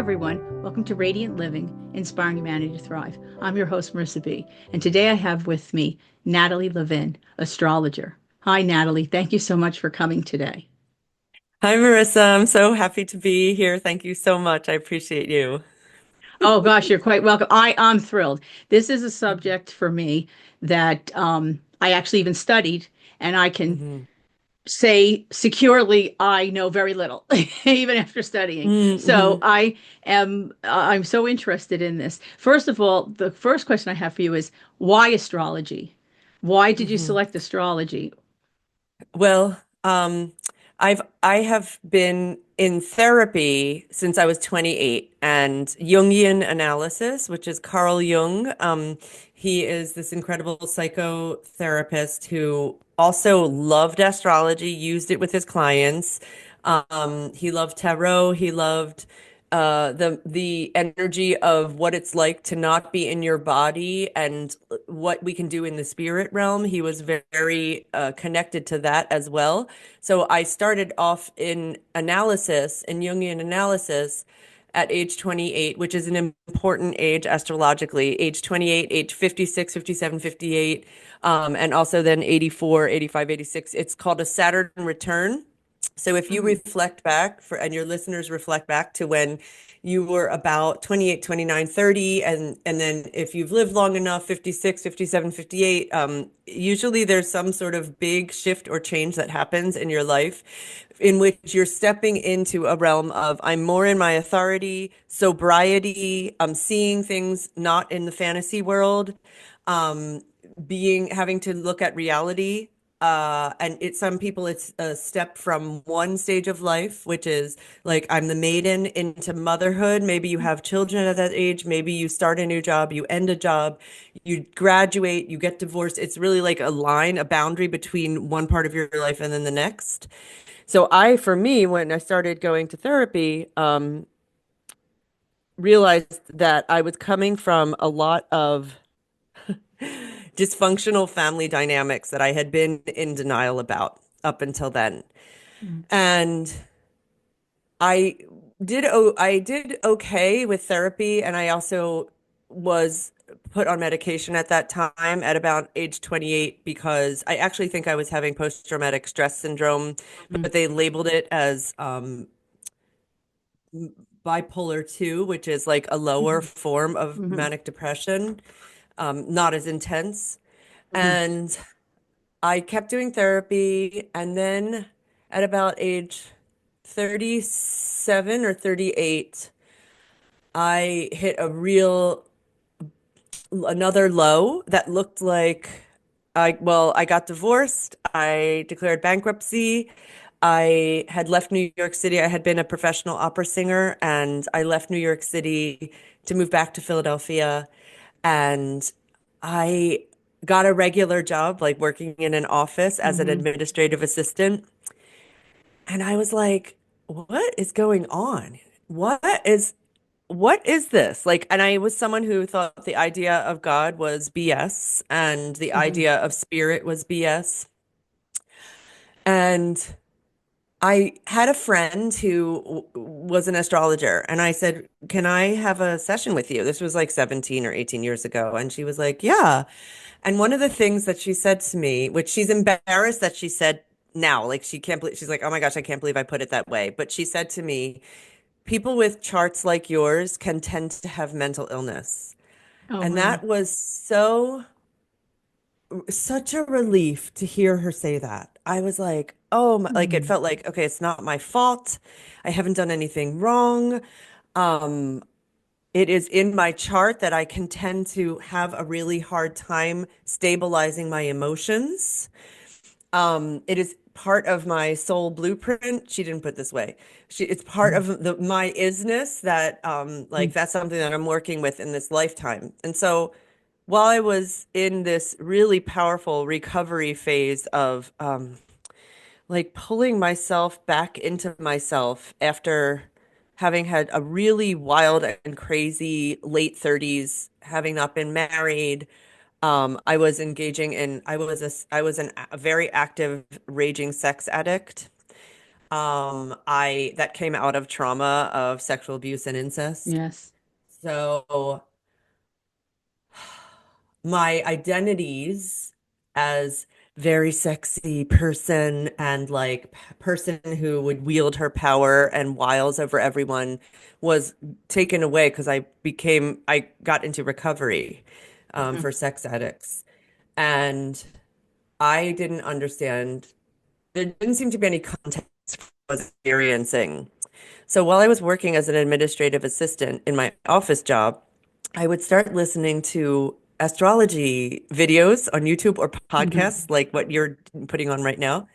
everyone. Welcome to Radiant Living, Inspiring Humanity to Thrive. I'm your host, Marisa B. And today I have with me Natalie Levin, astrologer. Hi, Natalie. Thank you so much for coming today. Hi, Marissa. I'm so happy to be here. Thank you so much. I appreciate you. Oh, gosh, you're quite welcome. I'm thrilled. This is a subject for me that I actually even studied, and I can hmm say securely I know very little, even after studying. So Mm-hmm. I'm so interested in this. First of all, the first question I have for you is why astrology? Why did you hmm select astrology? Well, I have been in therapy since I was 28, and Jungian analysis, which is Carl Jung. He is this incredible psychotherapist who also loved astrology, used it with his clients. He loved tarot. He loved the energy of what it's like to not be in your body and what we can do in the spirit realm. He was very connected to that as well. So I started off in analysis, in Jungian analysis, at age 28, which is an important age astrologically, age 28, age 56, 57, 58, and also then 84, 85, 86. It's called a Saturn return. So if you Mhm. reflect back for, and your listeners reflect back to when you were about 28, 29, 30, and then if you've lived long enough, 56, 57, 58, usually there's some sort of big shift or change that happens in your life in which you're stepping into a realm of I'm more in my authority, sobriety, I'm seeing things not in the fantasy world, um, having to look at reality. And some people it's a step from one stage of life, which is like I'm the maiden into motherhood. Maybe you have children at that age. Maybe you start a new job, you end a job, you graduate, you get divorced. It's really like a line, a boundary between one part of your life and then the next. So for me, when I started going to therapy, realized that I was coming from a lot of dysfunctional family dynamics that I had been in denial about up until then. And I I did okay with therapy, and I also was put on medication at that time at about age 28 because I actually think I was having post-traumatic stress syndrome, Mhm. but they labeled it as bipolar 2, which is like a lower Mhm. form of Mhm. manic depression, not as intense. Mhm. And I kept doing therapy. And then at about age 37 or 38, I hit another low that looked like I got divorced. I declared bankruptcy. I had left New York City. I had been a professional opera singer, and I left New York City to move back to Philadelphia. And I got a regular job, like working in an office as an Mhm. administrative assistant. And I was like, what is going on? What is this? Like, and I was someone who thought the idea of God was BS and the Mhm. idea of spirit was BS. And I had a friend who was an astrologer, and I said, "Can I have a session with you?" This was like 17 or 18 years ago. And she was like, "Yeah." And one of the things that she said to me, which she's embarrassed that she said now, like she can't believe, she's like, "Oh my gosh, I can't believe I put it that way." But she said to me, people with charts like yours can tend to have mental illness. Oh, And wow. that was such a relief to hear her say that. I was like, oh, like it Mhm. felt like, okay, it's not my fault. I haven't done anything wrong. Um, it is in my chart that I can tend to have a really hard time stabilizing my emotions. It is part of my soul blueprint. She didn't put it this way. It's part Mhm. of my isness that, like that's something that I'm working with in this lifetime. And so while I was in this really powerful recovery phase of, like pulling myself back into myself after having had a really wild and crazy late 30s, having not been married, I was engaging in, I was a very active, raging sex addict. I that came out of trauma of sexual abuse and incest. Yes. So my identities as very sexy person and like person who would wield her power and wiles over everyone was taken away because I got into recovery Mhm. for sex addicts. And I didn't understand, there didn't seem to be any context for what I was experiencing. So while I was working as an administrative assistant in my office job, I would start listening to astrology videos on YouTube or Mhm. podcasts like what you're putting on right now.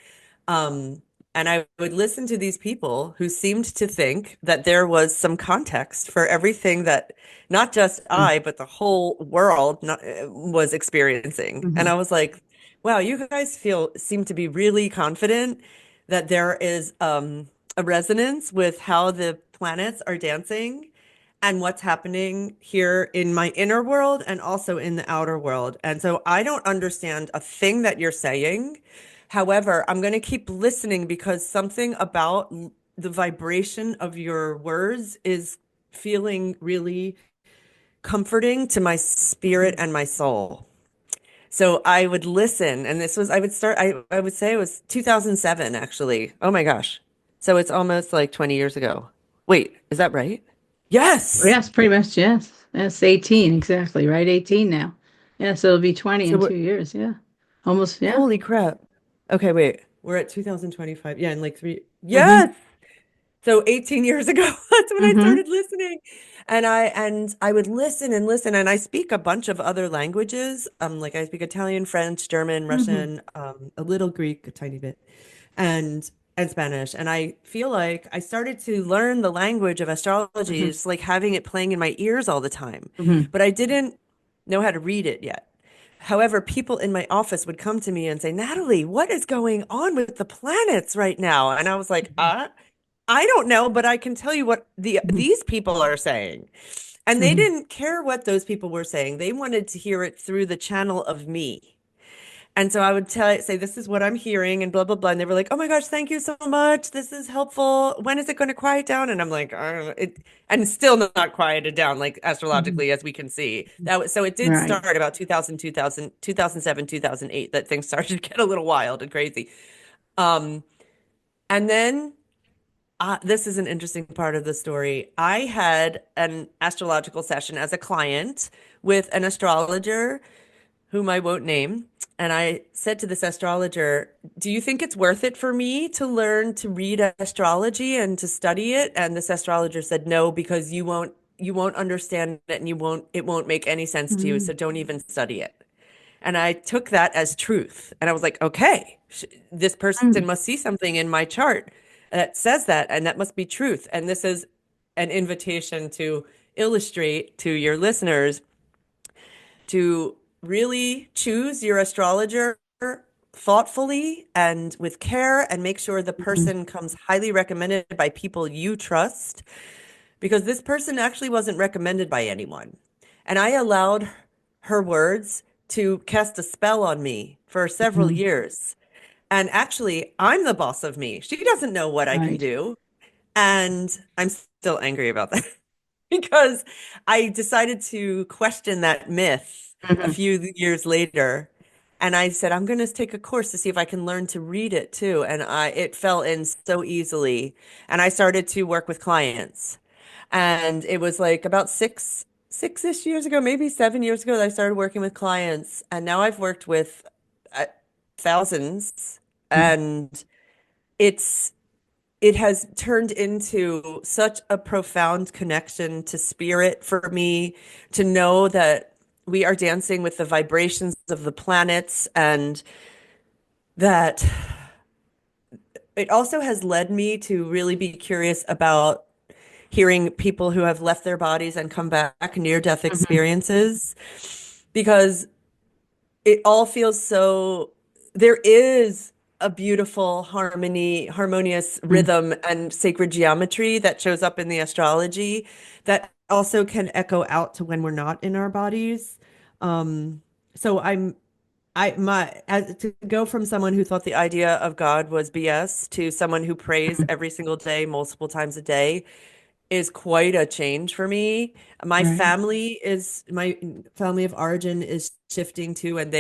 Um, and I would listen to these people who seemed to think that there was some context for everything that not just I, but the whole world was experiencing. And Mhm. I was like, wow, you guys seem to be really confident that there is a resonance with how the planets are dancing and what's happening here in my inner world and also in the outer world. And so I don't understand a thing that you're saying. However, I'm going to keep listening because something about the vibration of your words is feeling really comforting to my spirit Mhm. and my soul. So I would listen, and I would say it was 2007, actually. Oh my gosh. So it's almost like 20 years ago. Wait, is that right? Yes. Yes, pretty much, yes. That's 18, exactly, right? 18 now. Yeah, so it'll be 20 So in we're, 2 years. Yeah. Almost, yeah. holy crap. Okay, wait. We're at 2025. Yeah, in like three. Mm-hmm. Yes. So 18 years ago, that's when I Mm-hmm. started listening. And I would listen and listen. And I speak a bunch of other languages. Like I speak Italian, French, German, Mm-hmm. Russian, a little Greek, a tiny bit, and and Spanish. And I feel like I started to learn the language of astrology, Mm-hmm. just like having it playing in my ears all the time. Mm-hmm. But I didn't know how to read it yet. However, people in my office would come to me and say, Natalie, what is going on with the planets right now? And I was like, I don't know, but I can tell you what Mm-hmm. these people are saying. And they Mm-hmm. didn't care what those people were saying. They wanted to hear it through the channel of me. And so I would say, this is what I'm hearing and blah, blah, blah. And they were like, oh my gosh, thank you so much. This is helpful. When is it going to quiet down? And I'm like, I don't know. And still not quieted down, like Mm-hmm. astrologically, as we can see. So it did Right. start about 2000, 2007, 2008, that things started to get a little wild and crazy. Um, and then this is an interesting part of the story. I had an astrological session as a client with an astrologer whom I won't name. And I said to this astrologer, do you think it's worth it for me to learn to read astrology and to study it? And this astrologer said, no, because you won't understand it and it won't make any sense to you. Mm-hmm. So don't even study it. And I took that as truth. And I was like, okay, this person must see something in my chart that says that, and that must be truth. And this is an invitation to illustrate to your listeners to really choose your astrologer thoughtfully and with care and make sure the Mm-hmm. person comes highly recommended by people you trust because this person actually wasn't recommended by anyone. And I allowed her words to cast a spell on me for several Mm-hmm. years. And actually, I'm the boss of me. She doesn't know what I can Right. do. And I'm still angry about that because I decided to question that myth a Mm-hmm. few years later. And I said, I'm going to take a course to see if I can learn to read it too. And it fell in so easily. And I started to work with clients. And it was like about six-ish years ago, maybe 7 years ago, that I started working with clients. And now I've worked with uh, thousands. And it's it has turned into such a profound connection to spirit for me to know that we are dancing with the vibrations of the planets and that it also has led me to really be curious about hearing people who have left their bodies and come back near-death Mm-hmm. experiences because it all feels so there is a beautiful harmonious rhythm and sacred geometry that shows up in the astrology that also can echo out to when we're not in our bodies. Um, so to go from someone who thought the idea of God was BS to someone who prays every single day, multiple times a day, is quite a change for me. Right. My family of origin is shifting too, and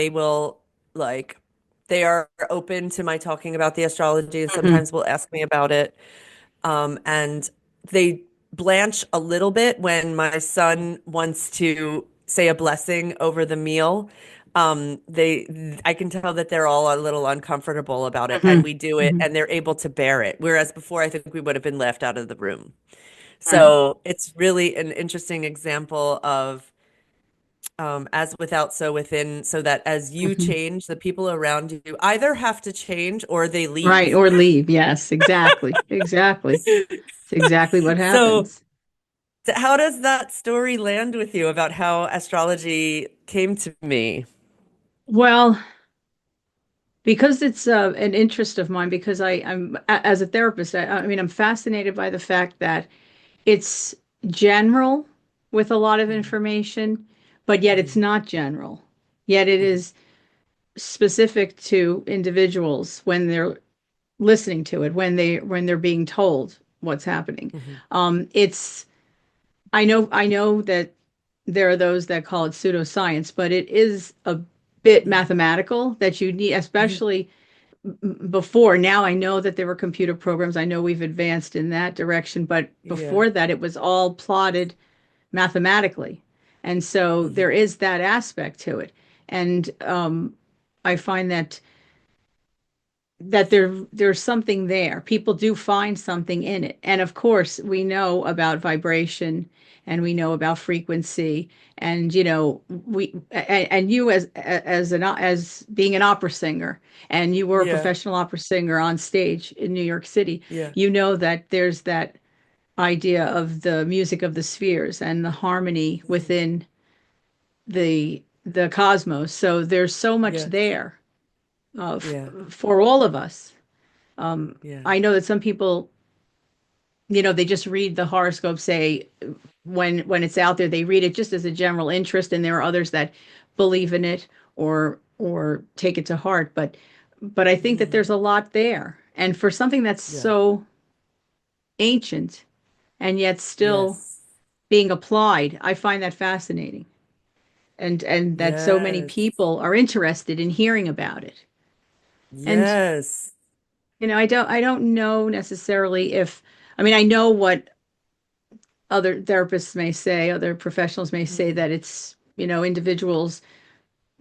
like they are open to my talking about the astrology and Mhm. sometimes will ask me about it. And they blanch a little bit when my son wants to say a blessing over the meal. I can tell that they're all a little uncomfortable about it, and Mhm. we do it, Mhm. and they're able to bear it. Whereas before, I think we would have been left out of the room. Right. So it's really an interesting example of as without, so within, so that as you Mhm. change, the people around you either have to change or they Right. leave. Or leave. Yes, exactly. Exactly. It's exactly what So happens. how does that story land with you about how astrology came to me? Well, because it's an interest of mine, because as a therapist, I mean, I'm fascinated by the fact that it's general with a lot of Mhm, information, but yet it's mhm, not general. Yet it mhm, is specific to individuals when they're listening to it, when they're being told what's happening. mhm, It's I know that there are those that call it pseudoscience, but it is a bit mhm, mathematical that you need, mhm. especially before. Now I know that there were computer programs. I know we've advanced in that direction, but Yeah. before that it was all plotted mathematically. And so Mhm, there is that aspect to it. And I find that there's something there. People do find something in it. And of course, we know about vibration and we know about frequency and and you as being an opera singer, and you were a yeah. professional opera singer on stage in New York City, Yeah. you know that there's that idea of the music of the spheres and the harmony Mhm. within the cosmos. So there's so much Yes. there Yeah. for all of us. Um, Yeah. I know that some people, they just read the horoscope, say when it's out there, they read it just as a general interest, and there are others that believe in it or take it to heart. But I think that Mhm. there's a lot there, and for something that's Yeah. so ancient and yet still Yes. being applied, I find that fascinating, and that so many Yes. people are interested in hearing about it. And Yes. I don't know necessarily if I mean I know what other therapists may say, other professionals may say, Mhm. that it's, individuals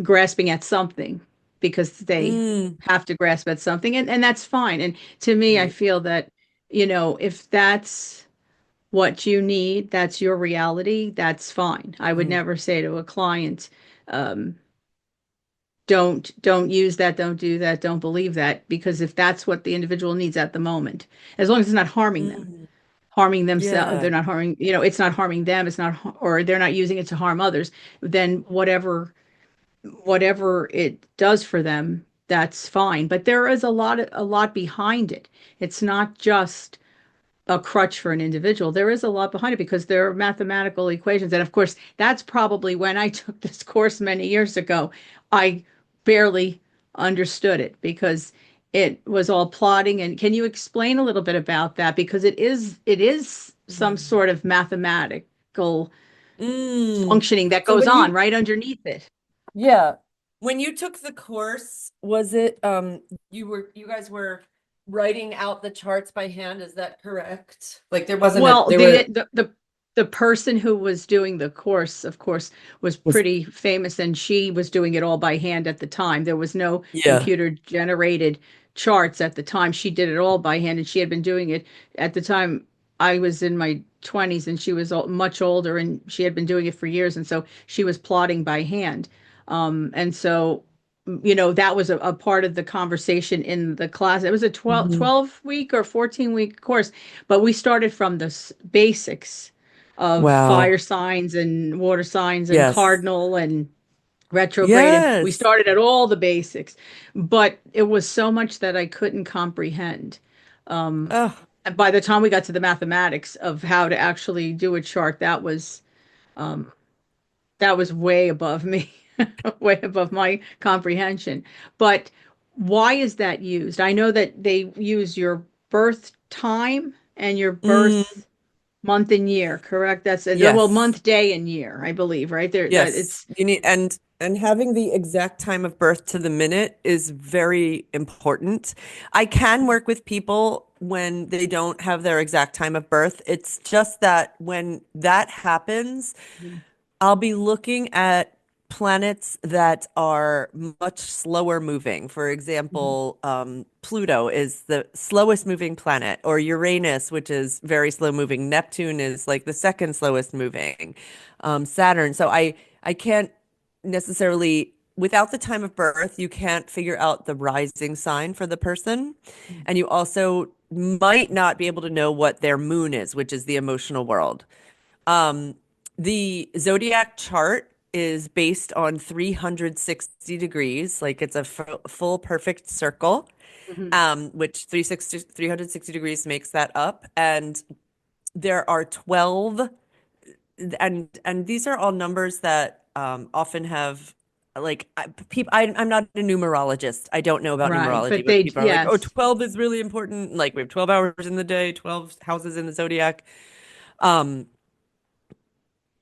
grasping at something because they Mm. have to grasp at something, and that's fine. And to me, I Right. feel that, if that's what you need, that's your reality, that's fine. I would Mhm. never say to a client, um, don't use that, don't do that, don't believe that, because if that's what the individual needs at the moment, as long as it's not Mm. harming themselves, they're Yeah. not harming, it's not harming them, it's not, or they're not using it to harm others, then whatever it does for them, that's fine. But there is a lot behind it. It's not just a crutch for an individual. There is a lot behind it because there are mathematical equations. And of course, that's probably when I took this course many years ago, I barely understood it because it was all plotting. And can you explain a little bit about that? Because it is some Mm. sort of mathematical Mm. functioning that So goes when on you, right underneath it. yeah, when you took the course, was it you guys were writing out the charts by hand, is that correct? Like Well, there the were the the the person who was doing the course, of course, was was pretty famous, and she was doing it all by hand at the time. There was no yeah. computer generated charts at the time. She did it all by hand, and she had been doing it at the time. I was in my 20s, and she was much older, and she had been doing it for years, and so she was plotting by hand. And so, that was a part of the conversation in the class. It was a 12, Mhm. 12 week or 14-week course, but we started from the basics of fire Wow. signs and water signs and Yes. cardinal and retrograde. And we Yes. started at all the basics, but it was so much that I couldn't comprehend. Oh, And by the time we got to the mathematics of how to actually do a chart, that was way above me. way above my comprehension. But why is that used? I know that they use your birth time and your Mm, birth month and year, correct? That's well, yes. month, day, and year, I believe, right? There that Yes, it's you need and having the exact time of birth to the minute is very important. I can work with people when they don't have their exact time of birth. It's just that when that happens, I'll be looking at planets that are much slower moving. For Mhm. example, Pluto is the slowest moving planet, or Uranus, which is very slow moving. Neptune is like the second slowest moving. Saturn. So I can't necessarily, without the time of birth, you can't figure out the rising sign for the person. And you also might not be able to know what their moon is, which is the emotional world. Um, the zodiac chart is based on 360 degrees, like it's a full perfect circle, Mhm. which 360 degrees makes that up. And there are 12, and these are all numbers that often have like I'm not a numerologist. I don't know about Right. numerology, But but they, people are like, "Oh, yes. 12 is really important. Like we have 12 hours in the day, 12 houses in the zodiac." Um,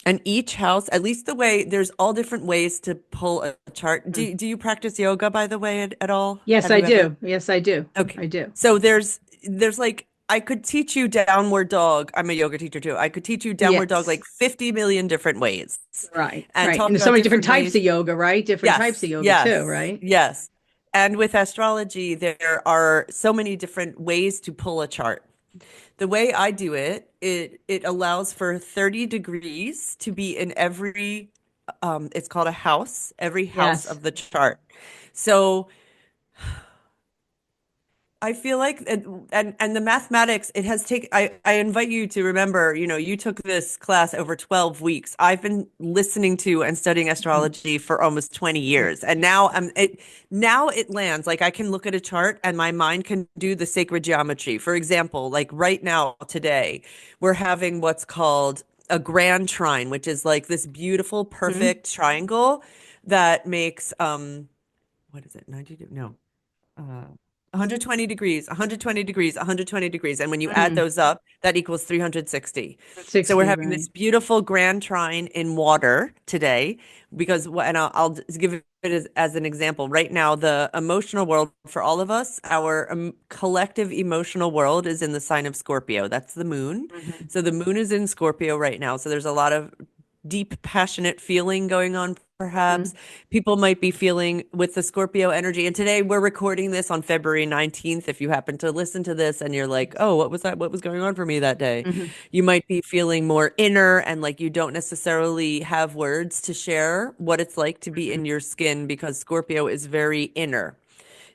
And each house, at least the way, there's all different ways to pull a chart. Mm. Do you practice yoga, by the way, at all? Yes, Have I you ever? do. Yes, I do. Okay. I do. So there's like I could teach you downward dog. I'm a yoga teacher too. I could teach you downward dog like Yes. 50 million different ways Right. and Right. And talk there's so about many different different types ways. of yoga, right? Different types of Yes, yoga too, yes, right? yes. And with astrology, there are so many different ways to pull a chart. The way I do it, it allows for 30 degrees to be in every it's called a house, every house Yes. of the chart. So I feel like and the mathematics it has taken I invite you to remember, you took this class over 12 weeks. I've been listening to and studying Mhm. astrology for almost 20 years. And now it lands like I can look at a chart and my mind can do the sacred geometry. For example, like right now today, we're having what's called a grand trine, which is like this beautiful Mhm. perfect triangle that makes what is it? 90 no. 120 degrees, 120 degrees, 120 degrees. And when you add Mm. those up, that equals 360. So we're 60, having this right? beautiful grand trine in water today because, and I'll just give it as an example. Right now, the emotional world for all of us, our collective emotional world is in the sign of Scorpio. That's the moon. Mhm. So the moon is in Scorpio right now. So there's a lot of deep, passionate feeling going on, perhaps. Mhm. People might be feeling with the Scorpio energy. And today we're recording this on February 19th. If you happen to listen to this and you're like, oh, what was that? What was going on for me that day? Mhm. You might be feeling more inner and like you don't necessarily have words to share what it's like to be in Mhm. your skin because Scorpio is very inner.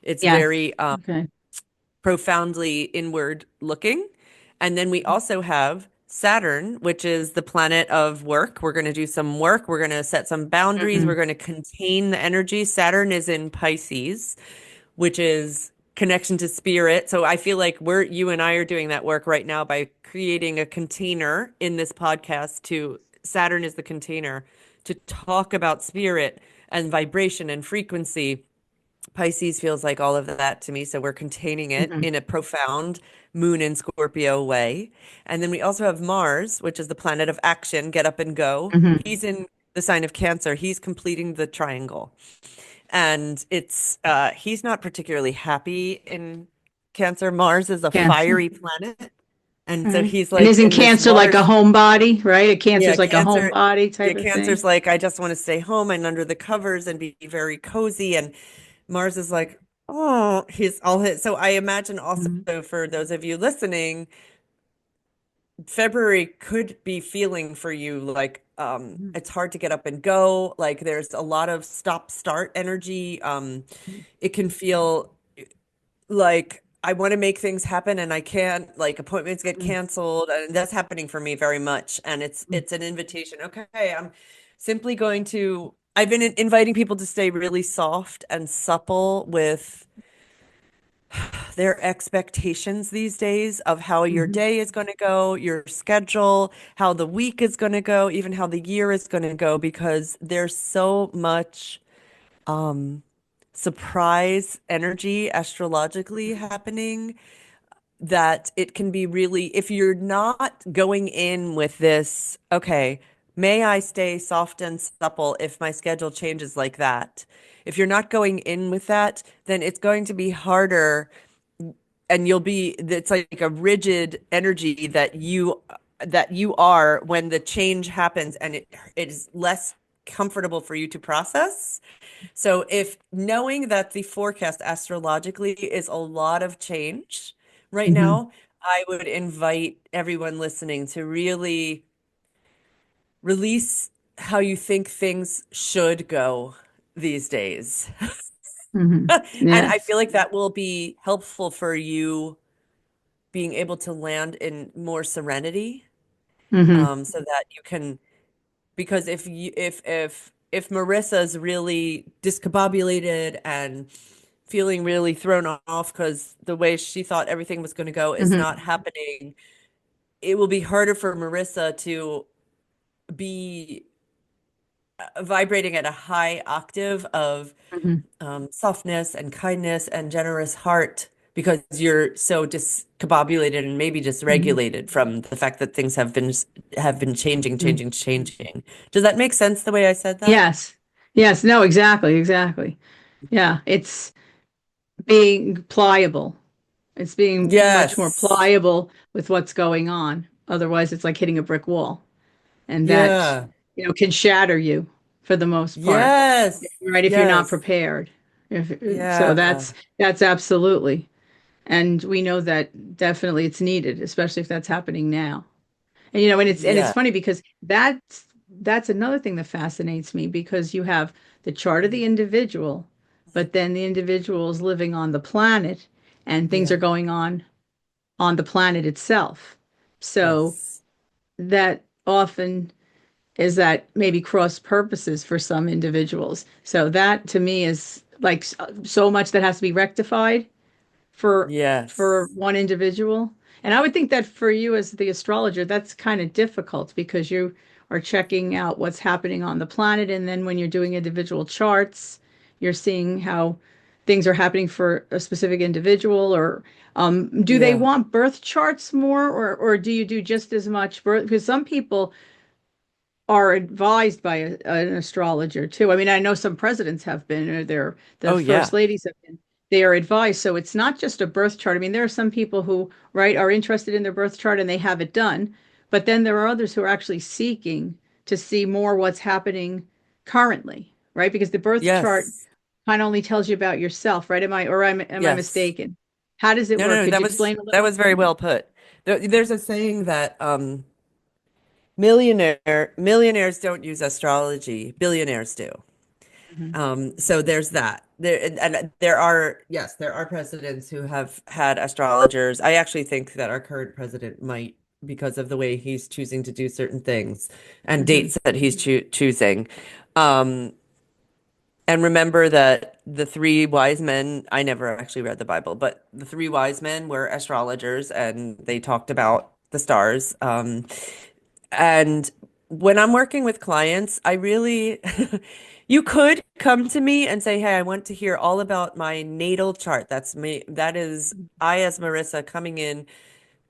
It's Yes. very Okay. profoundly inward looking. And then we also have Saturn, which is the planet of work. We're going to do some work. We're going to set some boundaries. We're Mhm. going to contain the energy. Saturn is in Pisces, which is connection to spirit. So I feel like you and I are doing that work right now by creating a container in this podcast to Saturn is the container to talk about spirit and vibration and frequency. Pisces feels like all of that to me. So we're containing it Mhm. in a profound moon in Scorpio way. And then we also have Mars, which is the planet of action, get up and go. Mhm. He's in the sign of Cancer. He's completing the triangle. And he's not particularly happy in Cancer. Mars is a Cancer. fiery planet. And so Right. he's And like isn't in this Cancer water. like a homebody, right? A Yeah, Cancer's like a Cancer. homebody Yeah, type of thing. Cancer's like, I just want to stay home and under the covers and be very cozy. And Mars is like, oh, he's all hit. So I imagine also Mhm. for those of you listening, February could be feeling for you like Mhm. it's hard to get up and go. Like there's a lot of stop start energy. It can feel like I want to make things happen and I can't, like appointments get Mhm. canceled. And that's happening for me very much. And it's an invitation. Okay, I'm simply going to I've been inviting people to stay really soft and supple with their expectations these days of how your Hmm. day is going to go, your schedule, how the week is going to go, even how the year is going to go, because there's so much um, surprise energy astrologically happening that it can be really, if you're not going in with this, okay, may I stay soft and supple if my schedule changes like that? If you're not going in with that, then it's going to be harder and it's like a rigid energy that you are when the change happens and it is less comfortable for you to process. So if knowing that the forecast astrologically is a lot of change right Hmm. now, I would invite everyone listening to really release how you think things should go these days. Hmm. And I Yes. feel like that will be helpful for you being able to land in more serenity, Hmm. so that you can, because if Marissa's really discombobulated and feeling really thrown off because the way she thought everything was going to go is Hmm. not happening, it will be harder for Marissa to be vibrating at a high octave of Hmm. softness and kindness and generous heart because you're so discombobulated and maybe Hmm. dysregulated from the fact that things have been changing, Hmm. changing, changing. Does that make sense the way I said that? Yes. Yes. No, exactly. Exactly. Yeah. It's being pliable. It's being much more Yes. pliable with what's going on. Otherwise, it's like hitting a brick wall, and that, Yeah. can shatter you for the most part, Yes. right? If you're not Yes. prepared. So Yeah. that's absolutely, and we know that definitely it's needed, especially if that's happening now. And it's Yeah. funny because that's another thing that fascinates me because you have the chart of the individual, but then the individual is living on the planet and things are Yeah. going on the planet itself. So Yes. that often is that maybe cross purposes for some individuals. So that to me is like so much that has to be rectified for Yes. one individual. And I would think that for you as the astrologer, that's kind of difficult because you are checking out what's happening on the planet. And then when you're doing individual charts, you're seeing how things are happening for a specific individual. Or do they Yeah. want birth charts more, or do you do just as much birth? Because some people are advised by an astrologer too. I mean, I know some presidents have been, or the Oh, first yeah. ladies have been. They are advised, so it's not just a birth chart. I mean, there are some people who, right, are interested in their birth chart and they have it done, but then there are others who are actually seeking to see more what's happening currently, right? Because the birth chart Yes. kind of only tells you about yourself, right? Am I Yes. mistaken? How does it No, work? no, no, Could you explain a that little? was very well put. There's a saying that millionaires don't use astrology, billionaires do. Mhm. So there's that. And there are, yes, there are presidents who have had astrologers. I actually think that our current president might, because of the way he's choosing to do certain things and Mhm. dates that he's choosing. Um, and remember that the three wise men, I never actually read the Bible, but the three wise men were astrologers and they talked about the stars. And when I'm working with clients, I really, you could come to me and say, hey, I want to hear all about my natal chart. That's me. That is I, as Marissa, coming in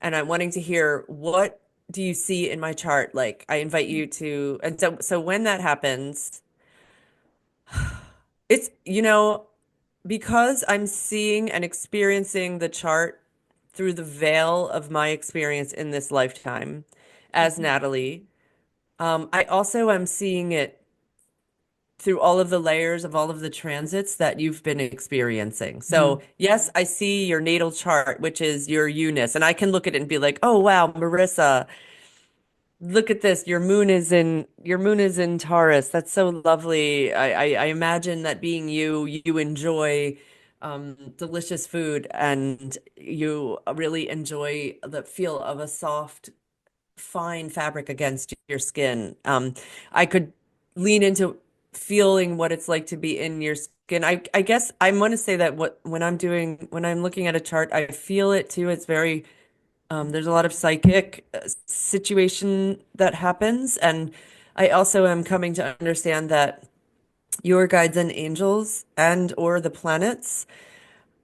and I'm wanting to hear what do you see in my chart? Like, I invite you to, and so when that happens, it's, because I'm seeing and experiencing the chart through the veil of my experience in this lifetime as Mhm. Natalie. I also am seeing it through all of the layers of all of the transits that you've been experiencing. Mhm. So, yes, I see your natal chart, which is your Eunice, and I can look at it and be like, "Oh, wow, Marissa, look at this. Your moon is in Taurus. That's so lovely. I imagine that being you, you enjoy delicious food and you really enjoy the feel of a soft fine fabric against your skin. I could lean into feeling what it's like to be in your skin. I guess I want to say that when I'm looking at a chart, I feel it too. It's very there's a lot of psychic situation that happens, and I also am coming to understand that your guides and angels and or the planets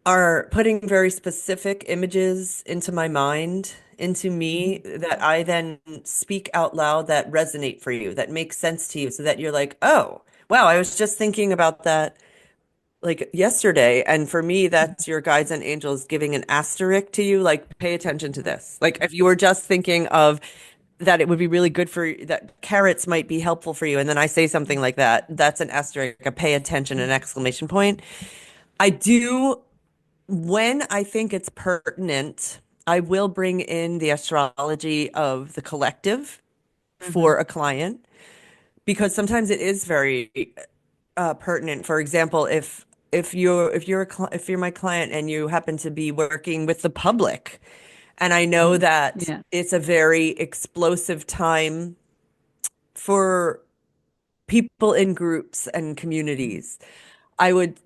are putting very specific images into my mind, into me, that I then speak out loud that resonate for you, that make sense to you, so that you're like, oh, wow, I was just thinking about that like yesterday. And for me, that's your guides and angels giving an asterisk to you, like, pay attention to this. Like, if you were just thinking of that it would be really good for you, that carrots might be helpful for you, and then I say something like that, that's an asterisk, a pay attention, an exclamation point. I do when I think it's pertinent, I will bring in the astrology of the collective Hmm. for a client because sometimes it is very pertinent. For example, if you're my client and you happen to be working with the public, and I know Hmm. that Yeah. it's a very explosive time for people in groups and communities, I would,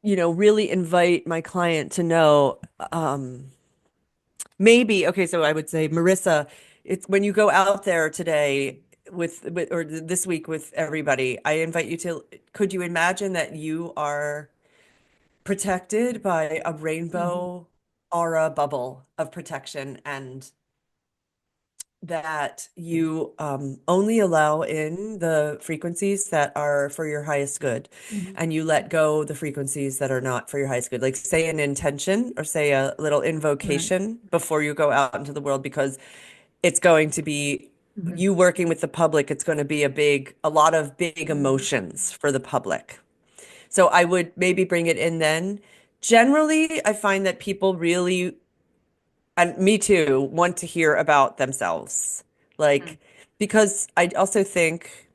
really invite my client to know, maybe, okay, so I would say, Marissa, it's when you go out there today with or this week with everybody, I invite you to, could you imagine that you are protected by a Hmm. rainbow aura bubble of protection, and that you only allow in the frequencies that are for your highest good, Hmm. and you let go the frequencies that are not for your highest good. Like, say an intention or say a little Right. invocation before you go out into the world, because it's going to be Hmm. you working with the public. It's going to be a lot of big emotions for the public. So I would maybe bring it in then. Generally, I find that people really, and me too, want to hear about themselves. Like, because I also think,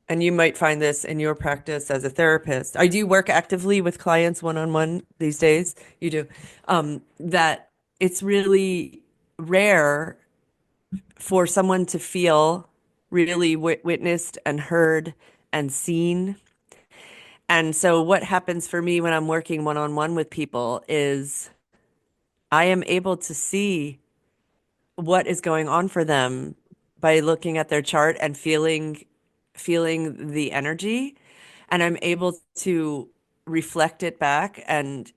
and you might find this in your practice as a therapist, I do work actively with clients one-on-one these days. You do. That it's really rare for someone to feel really witnessed and heard and seen. And so, what happens for me when I'm working one on one with people is I am able to see what is going on for them by looking at their chart and feeling the energy, and I'm able to reflect it back, and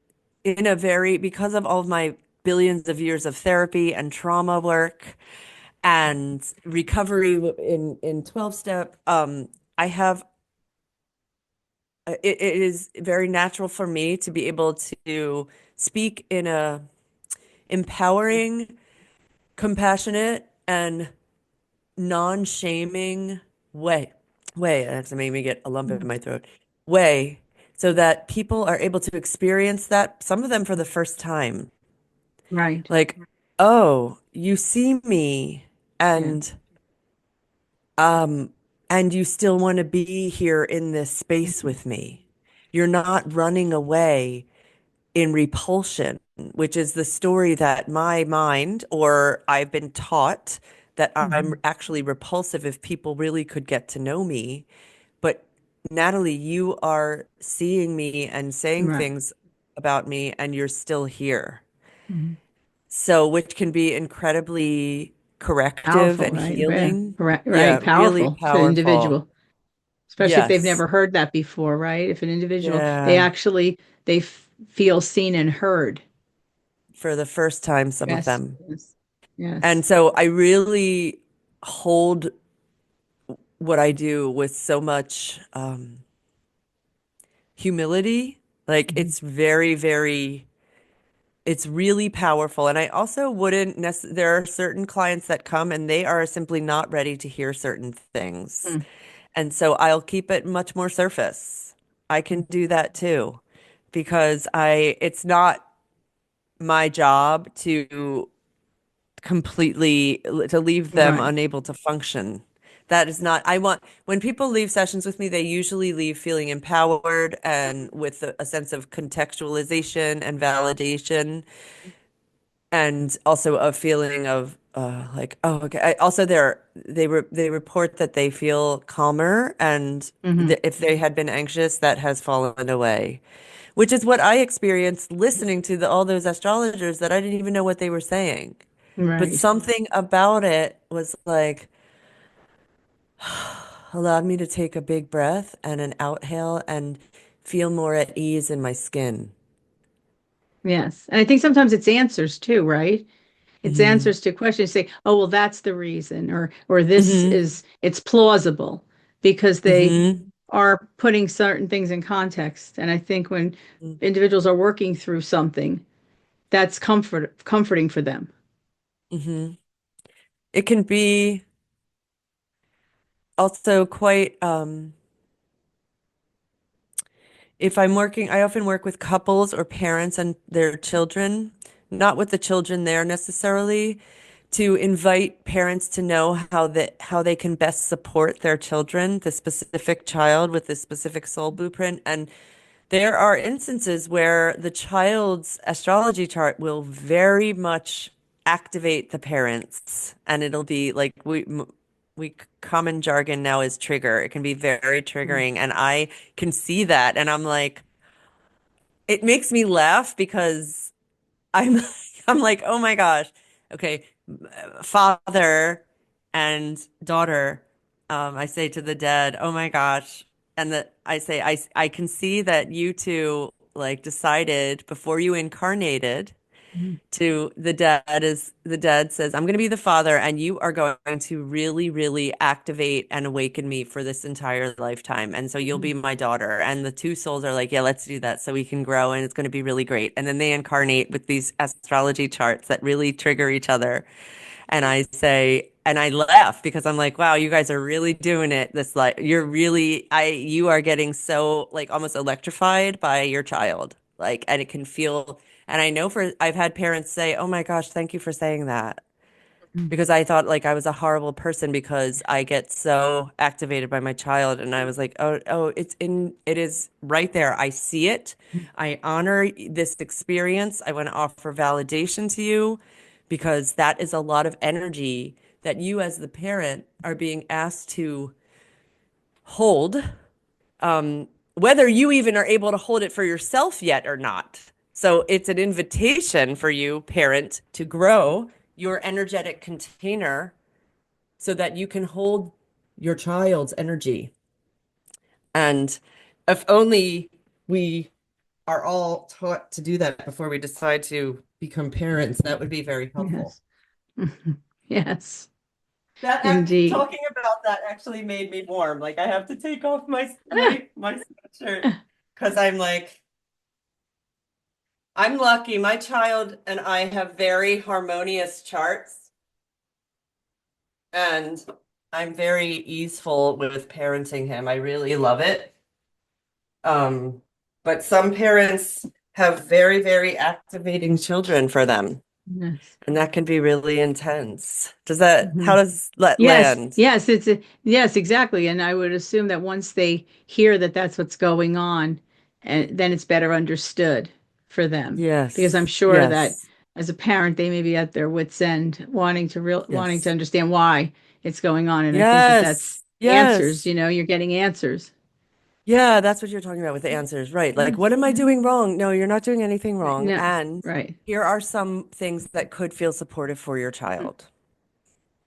in a very, because of all of my billions of years of therapy and trauma work and recovery in 12 step, I have it is very natural for me to be able to speak in a empowering, compassionate, and non-shaming way. That's made me get a lump in Hmm. my throat. Way, so that people are able to experience that, some of them for the first time. Right. Like, oh, you see me, Yeah. and um and you still want to be here in this space Hmm. with me. You're not running away in repulsion, which is the story that my mind, or I've been taught that I'm Hmm. actually repulsive if people really could get to know me. But Natalie, you are seeing me and saying Right. things about me, and you're still here. Hmm. So, which can be incredibly corrective Powerful, and right? Yeah. healing. Right. Right. Yeah, really Powerful to the powerful. individual, especially if they've Yes. never heard that before, right? If an individual, Yeah. they feel seen and heard. For the first time, some of Yes. them. Yes. And Yes. so I really hold what I do with so much humility. Like, Hmm. it's it's really powerful. And I also wouldn't there are certain clients that come and they are simply not ready to hear certain things. And so I'll keep it much more surface. I can do that too, because it's not my job to leave them Right. unable to function. That is not, I want, when people leave sessions with me, they usually leave feeling empowered and with a sense of contextualization and validation, and also a feeling of like, oh, okay. Also, they report that they feel calmer, and Hmm. if they had been anxious, that has fallen away, which is what I experienced listening to all those astrologers that I didn't even know what they were saying. But Right. something about it was like allowed me to take a big breath and an outhale and feel more at ease in my skin. Yes. And I think sometimes it's answers too, right? It's Hmm. answers to questions. Say, oh, well, that's the reason, or this Hmm. is it's plausible because they Hmm. are putting certain things in context. And I think when individuals are working through something, that's comforting for them. Hmm. It can be also quite, if I'm working, I often work with couples or parents and their children, not with the children there necessarily, to invite parents to know how they can best support their children, the specific child with the specific soul blueprint. And there are instances where the child's astrology chart will very much activate the parents, and it'll be like we common jargon now is trigger. It can be very triggering, and I can see that, and I'm like, it makes me laugh because I'm I'm like, oh my gosh, okay, father and daughter. I say to the dead, oh my gosh, and that I say, I can see that you two like decided before you incarnated Mhm. to the dad says, I'm going to be the father, and you are going to really, really activate and awaken me for this entire lifetime. And so you'll be my daughter. And the two souls are like, yeah, let's do that so we can grow and it's going to be really great. And then they incarnate with these astrology charts that really trigger each other. And I say, and I laugh because I'm like, wow, you guys are really doing it. This like you are getting so like almost electrified by your child. Like, and it can feel, and I know I've had parents say, oh my gosh, thank you for saying that. Because I thought like I was a horrible person because I get so activated by my child. And I was like, oh, it is right there. I see it. I honor this experience. I want to offer validation to you because that is a lot of energy that you as the parent are being asked to hold, whether you even are able to hold it for yourself yet or not. So it's an invitation for you, parent, to grow your energetic container so that you can hold your child's energy. And if only we are all taught to do that before we decide to become parents, that would be very helpful. Yes. Yes, That act indeed. talking about that actually made me warm. Like I have to take off my sweatshirt because I'm like, I'm lucky. My child and I have very harmonious charts, and I'm very easeful with parenting him. I really love it. Um, but some parents have very, very activating children for them, Yes. and that can be really intense. Hmm. How does that Yes, land? yes, yes, exactly. And I would assume that once they hear that that's what's going on, and then it's better understood for them. Because I'm Yes, sure that yes, as a parent, they may be at their wits' end, wanting to yes, understand why it's going on. And I think that that's yes, answers, yes. you're getting answers. Yeah, that's what you're talking about with the answers, right? Like, what Yes. am I doing wrong? No, you're not doing anything wrong. No, And right. here are some things that could feel supportive for your child.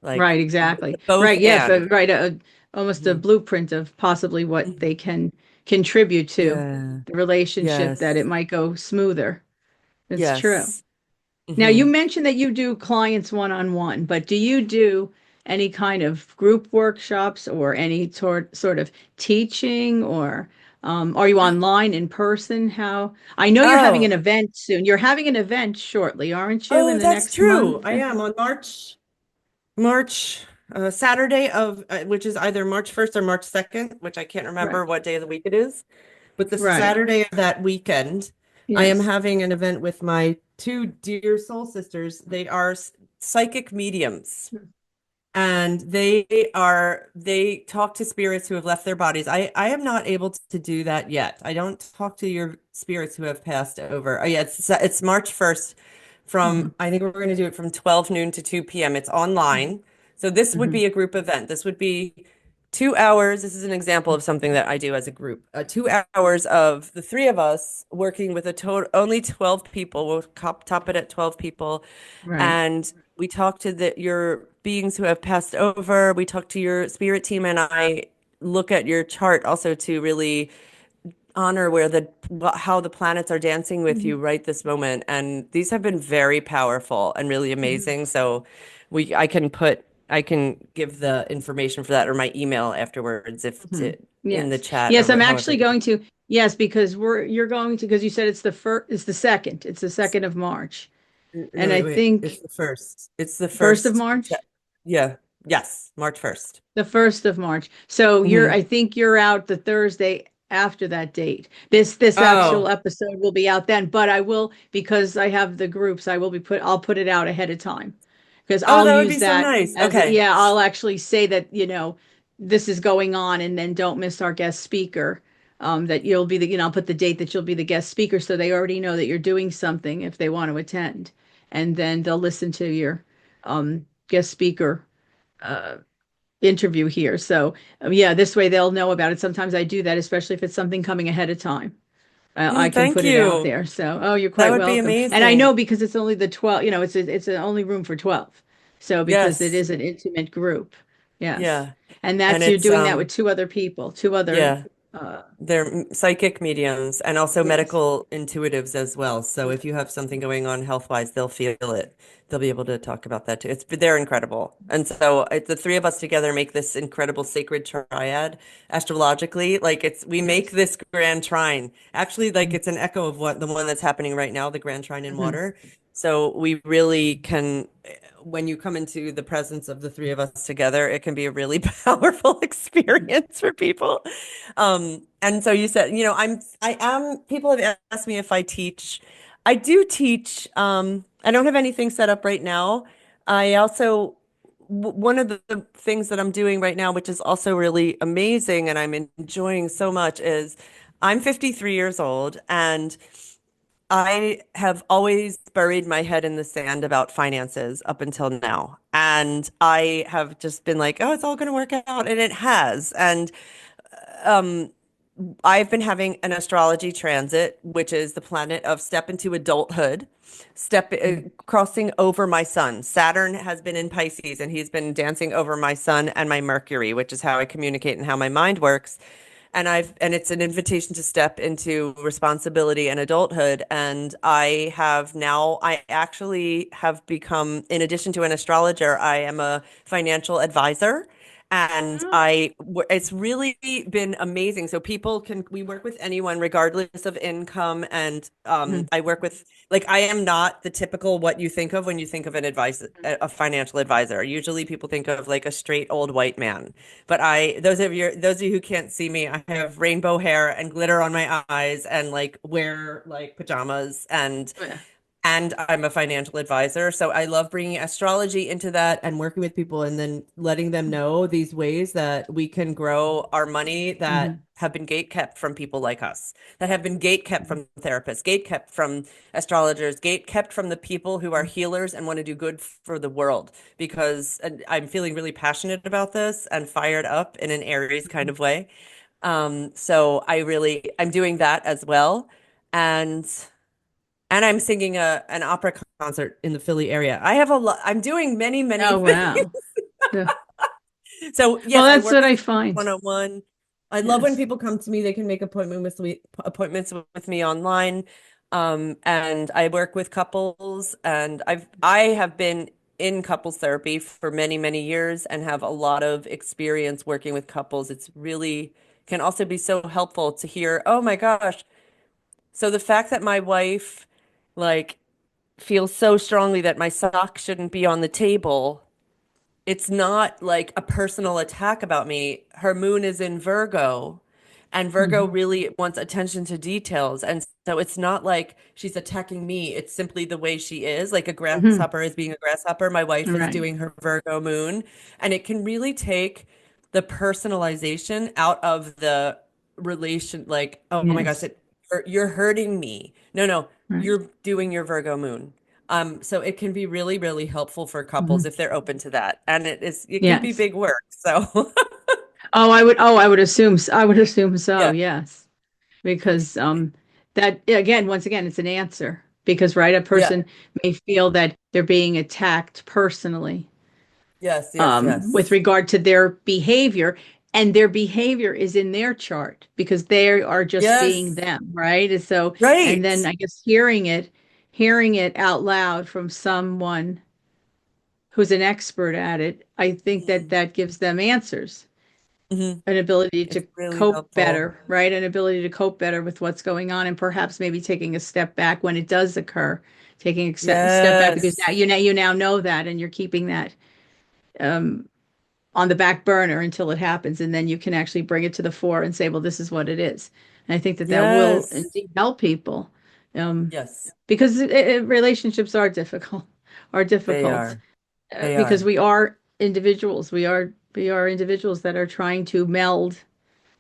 Like Right, exactly. both Right, yeah, and. right. Almost a Mhm. blueprint of possibly what they can contribute to Yeah. the relationship that it Yes. might go smoother. It's true. Yes. Now, you Hmm. mentioned that you do clients one-on-one, but do you do any kind of group workshops or any sort of teaching, or are you online in person? How? I know you're having an Oh, event soon. You're having an event shortly, aren't you, in oh, the that's next month? true. I am on March Saturday of which is either March 1st or March 2nd, which I can't Right. remember what day of the week it is. But the Right. Saturday of that weekend, I am Yes. having an event with my two dear soul sisters. They are psychic mediums. And they talk to spirits who have left their bodies. I am not able to do that yet. I don't talk to your spirits who have passed over. Oh yeah, it's March 1st Hmm. I think we're going to do it from 12 noon to 2 p.m. It's online. So this would Hmm. be a group event. This would be 2 hours. This is an example of something that I do as a group. 2 hours of the three of us working with a total only 12 people. We'll top it at 12 people. Right. And we talk to your beings who have passed over. We talk to your spirit team, and I look at your chart also to really honor how the planets are dancing with Hmm. you right this moment. And these have been very powerful and really Hmm. amazing. So I can give the information for that or my email afterwards if Hmm. in the Yes. chat or Yes, I'm however. actually going to, yes, because you're going to, because you said it's the second, it's the 2nd of March. No, And I wait. It's think the first. It's the 1st of first. March? Yeah. Yes. March 1st. The 1st of March. So Hmm. I think you're out the Thursday after that date. This actual Oh. episode will be out then, but I will, because I have the groups, I'll put it out ahead of time. Because Oh, I'll that would use be so that nice. as a, Okay. yeah, I'll actually say that, this is going on, and then don't miss our guest speaker. That you'll be I'll put the date that you'll be the guest speaker so they already know that you're doing something if they want to attend. And then they'll listen to your guest speaker uh, interview here. So, yeah, this way they'll know about it. Sometimes I do that, especially if it's something coming ahead of time. I can Thank put it out you. there. So, oh, you're That quite would be welcome. And I know amazing. because it's only the 12, it's only room for 12. So, because it Yes. is an intimate group. Yes. Yeah. And And you're it's doing that with two other people, two other, yeah. uh, They're psychic mediums and also yes. medical intuitives as well. So if you have something going on health-wise, they'll feel it. They'll be able to talk about that too. They're incredible. And so the three of us together make this incredible sacred triad astrologically. Like we make Yes. this grand trine. Actually, like Mhm. it's an echo of the one that's happening right now, the grand trine in Mhm. water. So we really can, when you come into the presence of the three of us together, it can be a really powerful experience for people. And so you said, people have asked me if I teach. I do teach. I don't have anything set up right now. I also, one of the things that I'm doing right now, which is also really amazing and I'm enjoying so much, is I'm 53 years old and I have always buried my head in the sand about finances up until now. And I have just been like, oh, it's all going to work out. And it has. And um, I've been having an astrology transit, which is the planet of step into adulthood, crossing over my sun. Saturn has been in Pisces and he's been dancing over my sun and my Mercury, which is how I communicate and how my mind works. And it's an invitation to step into responsibility and adulthood. And I actually have become, in addition to an astrologer, I am a financial advisor. And it's really been amazing. So we work with anyone regardless of income. And Mhm. I work with, like, I am not the typical what you think of when you think of a financial advisor. Usually people think of like a straight old white man. But those of you who can't see me, I have rainbow hair and glitter on my eyes and like wear like pajamas Yeah. and I'm a financial advisor. So I love bringing astrology into that and working with people and then letting them know these ways that we can grow our money that Mhm. have been gate kept from people like us, that have been gate kept from therapists, gate kept from astrologers, gate kept from the people who are healers and want to do good for the world. Because and I'm feeling really passionate about this and fired up in an Aries kind of way. So I'm doing that as well. And I'm singing an opera concert in the Philly area. I have a lot. I'm doing many, many Oh, things. wow. Yeah. So Well, yes, I that's work what with I people find. one-on-one. I love when Yes. people come to me. They can make appointments with me online. And I work with couples, and I have been in couples therapy for many, many years and have a lot of experience working with couples. It's really can also be so helpful to hear, oh my gosh. So the fact that my wife like feels so strongly that my sock shouldn't be on the table, it's not like a personal attack about me. Her moon is in Virgo, and Virgo Hmm. really wants attention to details. And so it's not like she's attacking me. It's simply the way she is. Like a Hmm. grasshopper is being a grasshopper. My wife is Right. doing her Virgo moon, and it can really take the personalization out of the relation. Like, oh my gosh, Yes. you're hurting me. No, Right. you're doing your Virgo moon. So it can be really, really helpful for couples Mhm. if they're open to that. And it can be Yes. big work. So I would assume, I would assume so, yeah. yes. Because that again, once again, it's an answer. Because right, a Yeah. person may feel that they're being attacked personally Yes, yes, with yes. regard to their behavior, and their behavior is in their chart because they are just being Yes. them, right? And so, and Right. then I guess hearing it out loud from someone who's an expert at it, I think that Mhm. that gives them answers, Mhm. an ability It's to really cope helpful. better, right? An ability to cope better with what's going on, and perhaps maybe taking a step back when it does occur, taking a step back because Yes. you now know that, and you're keeping that on the back burner until it happens, and then you can actually bring it to the fore and say, well, this is what it is. And I think that that will Yes. indeed help people, um, Yes. because relationships are They difficult are. They because are. we are individuals. We are individuals that are trying to meld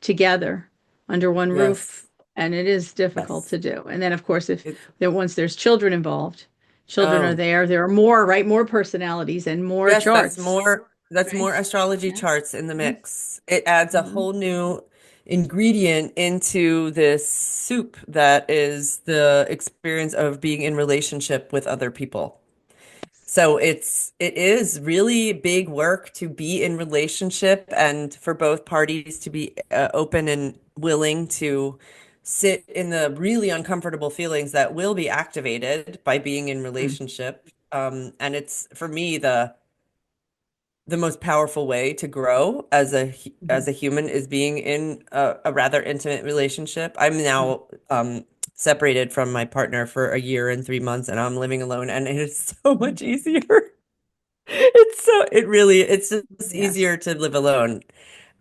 together under one roof, Yes. and it is difficult Yes. to do. And then, of course, if It's there once there's children involved, children are oh. there. There are more, right? More personalities and more Yes, charts, that's right? more astrology Yeah. charts in the Yes. mix. It adds a Mhm. whole new ingredient into this soup that is the experience of being in relationship with other people. So it is really big work to be in relationship and for both parties to be open and willing to sit in the really uncomfortable feelings that will be activated by being in Mhm. relationship. And it's for me the most powerful way to grow as as Mhm. a human is being in a rather intimate relationship. I'm Mhm. now separated from my partner for a year and 3 months, and I'm living alone, and it is so much easier. It's just Yes. easier to live alone.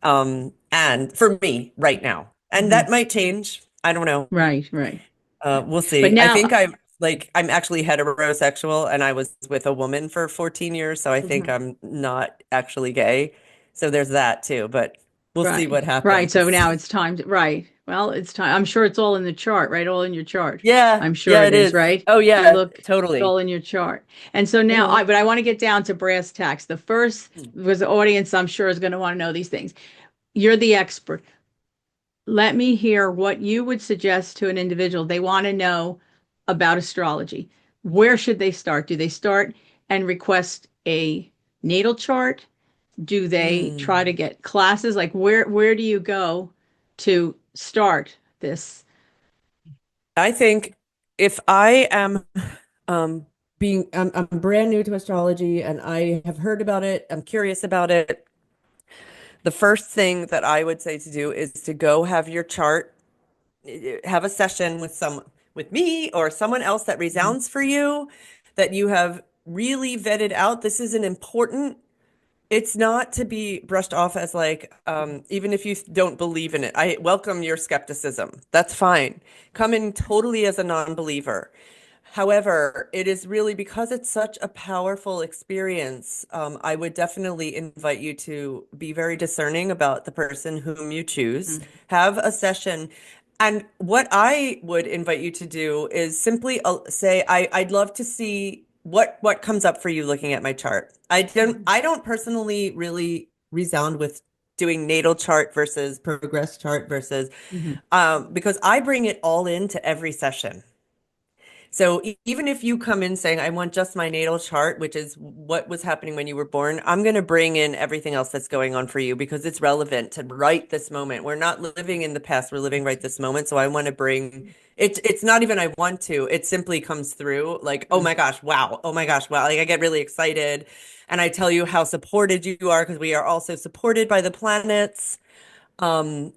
And for me right now, and Mhm. that might change. I don't know. Right, right. Yeah. We'll But see. I now, think I'm actually heterosexual and I was with a woman for 14 years, so I think mhm. I'm not actually gay. So there's that too, but we'll see Right, what right. So happens. now it's time to, right. Well, it's time. I'm sure it's all in the chart, right? All in your chart. Yeah, I'm sure yeah, it it is, is. right? Oh If you yeah, look, it's totally. all in your chart. And so now Hmm. but I want to get down to brass tacks. The first was the audience, I'm sure, is going to want to know these things. You're the expert. Let me hear what you would suggest to an individual. They want to know about astrology. Where should they start? Do they start and request a natal chart? Do they try to Mm. get classes? Like where do you go to start this? I think if I am um I'm brand new to astrology and I have heard about it, I'm curious about it. The first thing that I would say to do is to go have your chart, have a session with with me or someone else that Mhm. resounds for you, that you have really vetted out. This is an important, it's not to be brushed off as like, even if you don't believe in it. I welcome your skepticism. That's fine. Come in totally as a non-believer. However, it is really because it's such a powerful experience. I would definitely invite you to be very discerning about the person whom you choose. Mhm. Have a session. And what I would invite you to do is simply say, I'd love to see what comes up for you looking at my chart. Mhm. I don't personally really resound with doing natal chart versus progress chart versus Mhm. because I bring it all into every session. So even if you come in saying, I want just my natal chart, which is what was happening when you were born, I'm going to bring in everything else that's going on for you because it's relevant to right this moment. We're not living in the past, we're living right this moment. So I want to bring it. It's not even I want to, it simply comes through like, oh Mhm. my gosh, wow. Oh my gosh, wow. Like I get really excited and I tell you how supported you are because we are also supported by the planets. Um,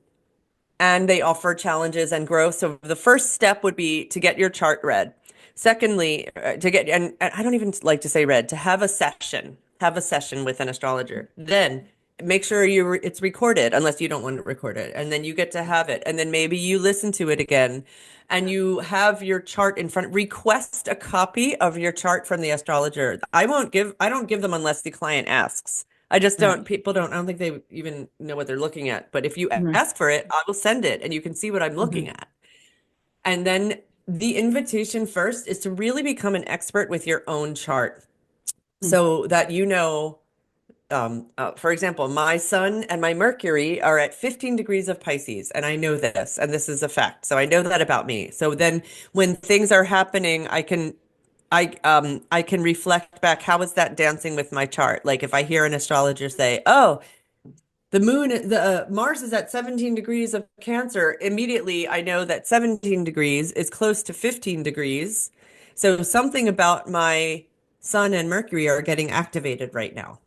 and they offer challenges and growth. So the first step would be to get your chart read. Secondly, to get, and I don't even like to say read, to have a session with an astrologer. Then make sure it's recorded unless you don't want to record it. And then you get to have it. And then maybe you listen to it again and you have your chart in front. Request a copy of your chart from the astrologer. I don't give them unless the client asks. I just don't, Right. people don't, I don't think they even know what they're looking at. But if you Right. ask for it, I will send it and you can see what I'm looking Mhm. at. And then the invitation first is to really become an expert with your own chart Mm. so that you know, for example, my sun and my Mercury are at 15 degrees of Pisces, and I know this, and this is a fact. So I know that about me. So then when things are happening, I can reflect back, how is that dancing with my chart? Like if I hear an astrologer say, "Oh, the Mars is at 17 degrees of Cancer," immediately I know that 17 degrees is close to 15 degrees. So something about my Sun and Mercury are getting activated right now.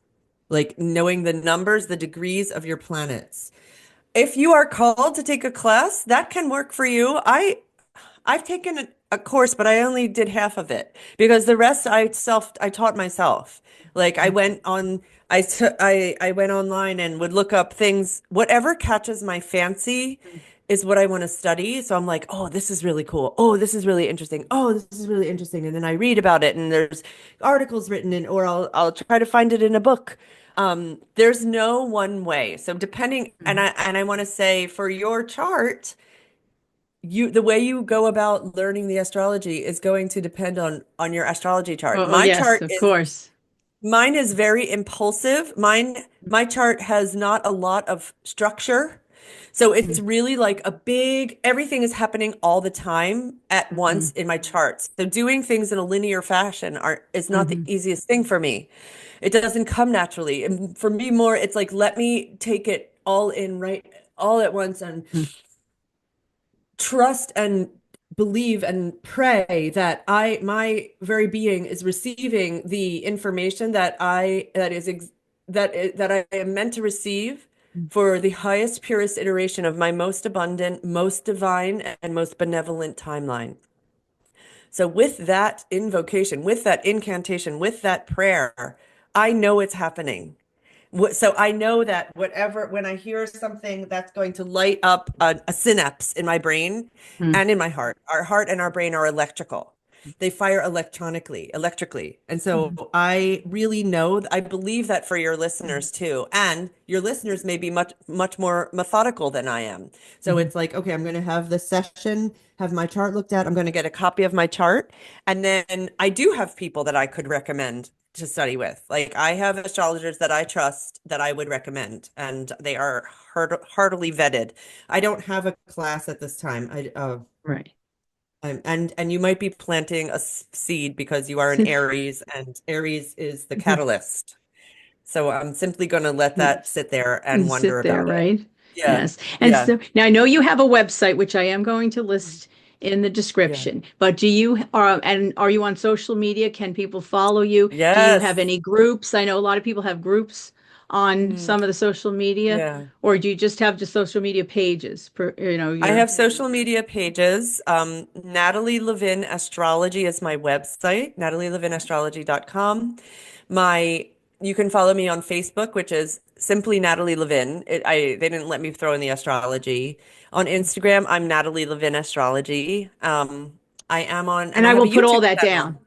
Like knowing the numbers, the degrees of your planets. If you are called to take a class, that can work for you. I've taken a course, but I only did half of it because the rest I taught myself. Like I went online and would look up things, whatever catches my fancy is what I want to study. So I'm like, oh, this is really cool. Oh, this is really interesting. Oh, this is really interesting. And then I read about it and there's articles written in, or I'll try to find it in a book. There's no one way. So depending, Mm. and I want to say for your chart, the way you go about learning the astrology is going to depend on your astrology chart. Oh, yes, of course. Mine is very impulsive. My chart has not a lot of structure. So it's Mm. really like everything is happening all the time at once Mhm. in my charts. So doing things in a linear fashion is not the Mhm. easiest thing for me. It doesn't come naturally. And for me more, it's like, let me take it all in right all at once and Mm. trust and believe and pray that my very being is receiving the information that I am meant to receive Mm. for the highest, purest iteration of my most abundant, most divine, and most benevolent timeline. So with that invocation, with that incantation, with that prayer, I know it's happening. So I know that when I hear something, that's going to light up a synapse in my brain Mm. and in my heart. Our heart and our brain are electrical. They fire electrically. And so Mm. I really know, I believe that for your listeners too. And your listeners may be much more methodical than I am. So Mhm. it's like, okay, I'm going to have this session, have my chart looked at. I'm going to get a copy of my chart. And then I do have people that I could recommend to study with. Like I have astrologers that I trust that I would recommend, and they are heartily vetted. I don't have a class at this time. Right. And you might be planting a seed because you are an Aries, and Aries is the catalyst. So I'm simply going to let that Yes. sit there and And wonder sit there, about it. right? Yeah, Yes. And yeah, so now I know you have a website, which I am going to list in the yeah. description, but are you on social media? Can people follow you? Do you have Yes. any groups? I know a lot of people have groups on Mhm. some of the social media, Yeah. or do you just have just social media pages per, I your have social media pages. Natalie Levin Astrology is my website, natalielevinastrology.com. My, you can follow me on Facebook, which is simply Natalie Levin. They didn't let me throw in the astrology. On Instagram, I'm Natalie Levin Astrology. And and I I have a will put all YouTube that channel. down.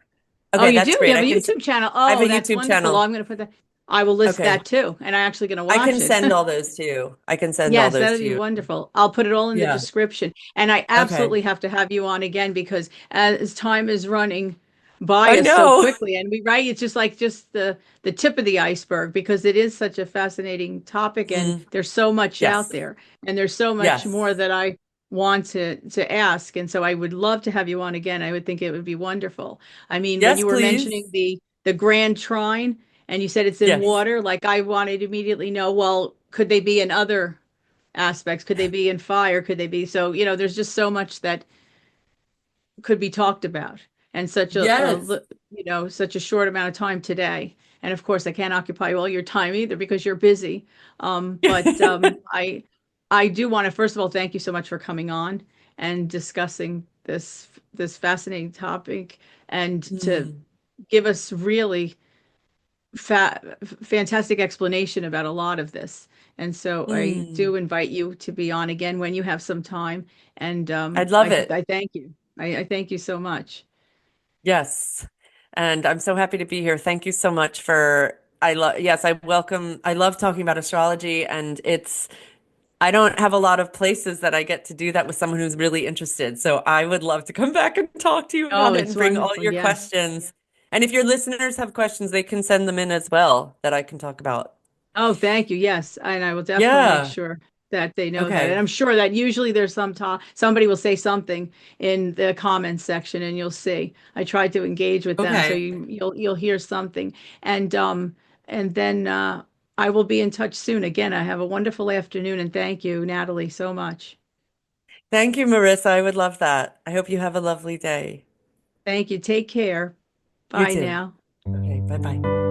Oh, Okay, you that's do? You great. have a YouTube channel. I have a Oh, that's YouTube wonderful. Oh, channel. I'm going to put that. I will list Okay. that too, and I'm actually going to I can watch it. send all those to you. I can send all Yes, those that'd to be you. wonderful. I'll put it all in the Yeah. description. And I Okay. absolutely have to have you on again because as time is running by I us so know. quickly, and it's just like just the tip of the iceberg because it is such a fascinating topic and Mm, there's so much out yes. there and there's so much more Yes. that I want to ask. And so I would love to have you on again. I would think it would be wonderful. I mean, when Yes, you were mentioning please. the Grand Trine and you said it's in Yes. water, like I wanted to immediately know, well, could they be in other aspects? Could they be in fire? Could they be so, there's just so much that could be talked about and Yes. such a short amount of time today. And of course, I can't occupy all your time either because you're busy. But I do want to first of all thank you so much for coming on and discussing this fascinating topic and to Mm, give us really fantastic explanation about a lot of this. And so I mm. do invite you to be on again when you have some time. And I'd love it. I thank you. I thank you so much. Yes. And I'm so happy to be here. Thank you so much I love talking about astrology, and I don't have a lot of places that I get to do that with someone who's really interested. So I would love to come back and talk to you Oh, about it it's and bring all wonderful. your Yes. questions. And if your listeners have questions, they can send them in as well that I can talk about. Oh, thank you. Yes, and I will definitely make Yeah. sure that they know that. And Okay. I'm sure that usually there's some talk, somebody will say something in the comments section, and you'll see. I tried to engage with them, so Okay. you'll hear something. And then I will be in touch soon. Again, I have a wonderful afternoon, and thank you, Natalie, so much. Thank you, Marissa. I would love that. I hope you have a lovely day. Thank you. Take care. You Bye too. now. Okay. Bye-bye.